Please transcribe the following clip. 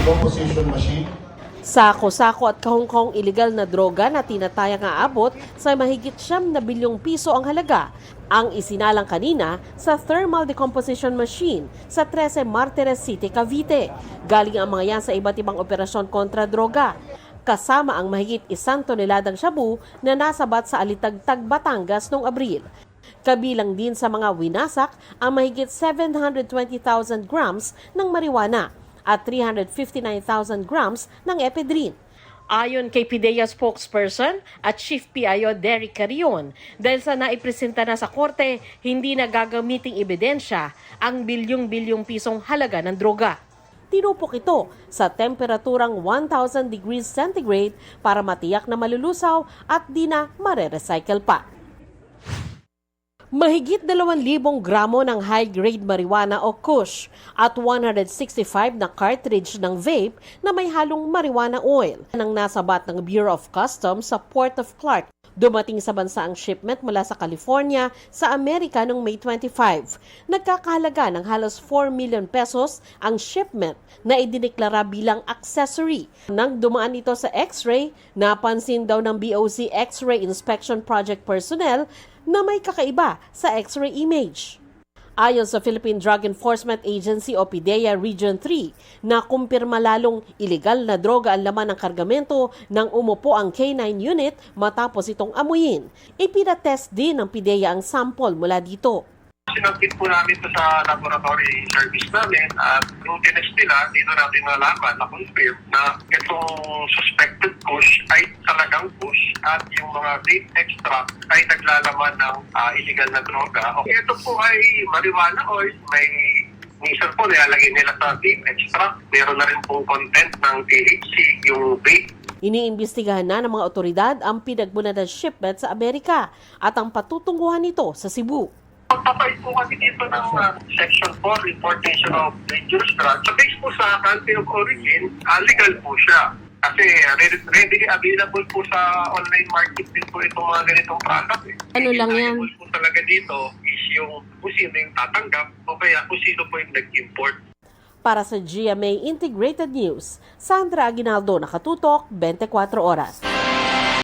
decomposition machine. Sako-sako at kahong-kahong ilegal na droga na tinatayang aabot sa mahigit 9 bilyong piso ang halaga ang isinalang kanina sa thermal decomposition machine sa 13 Martires City, Cavite. Galing ang mga yan sa iba't ibang operasyon kontra droga. Kasama ang mahigit 1 toneladang shabu na nasabat sa Alitagtag, Batangas noong Abril. Kabilang din sa mga winasak ang mahigit 720,000 grams ng marijuana at 359,000 grams ng ephedrine. Ayon kay PIDEA spokesperson at Chief PIO Derek Carrion, dahil sa naipresenta na sa korte, hindi na gagamiting ebidensya ang bilyong-bilyong pisong halaga ng droga. Tinupok ito sa temperaturang 1,000 degrees centigrade para matiyak na malulusaw at di na mare-recycle pa. Mahigit 2,000 gramo ng high-grade marijuana o kush at 165 na cartridge ng vape na may halong marijuana oil nang nasabat ng Bureau of Customs sa Port of Clark. Dumating sa bansa ang shipment mula sa California sa Amerika noong May 25. Nagkakahalaga ng halos 4 million pesos ang shipment na idineklara bilang accessory. Nang dumaan ito sa X-ray, napansin daw ng BOC X-ray Inspection Project personnel na may kakaiba sa X-ray image. Ayon sa Philippine Drug Enforcement Agency o PIDEA Region 3, nakumpirma lalong ilegal na droga ang laman ng kargamento nang umupo ang K9 unit matapos itong amuyin. Ipinatest din ng PIDEA ang sample mula dito. Sinagpit po namin ito sa laboratory service namin at yung tinest nila, dito natin nalaman na confirm na itong suspected kush ay talagang kush at yung mga vape extract ay naglalaman ng illegal na droga. Okay, ito po ay marijuana oil, may minsan po nilalagay nila sa vape extract, meron na rin pong content ng THC, yung vape. Iniimbestigahan na ng mga otoridad ang pinagmula ng shipment sa Amerika at ang patutungguhan nito sa Cebu. Pagpapait po kasi dito ng Section 4, Importation of Dangerous Drugs. So based po sa country of origin, legal po siya. Kasi readily available po sa online market din po itong mga ganitong product. Ano lang yan? Available po talaga dito is yung kung sino yung tatanggap o kaya kung sino po yung nag-import. Para sa GMA Integrated News, Sandra Aguinaldo, Nakatutok, 24 Oras.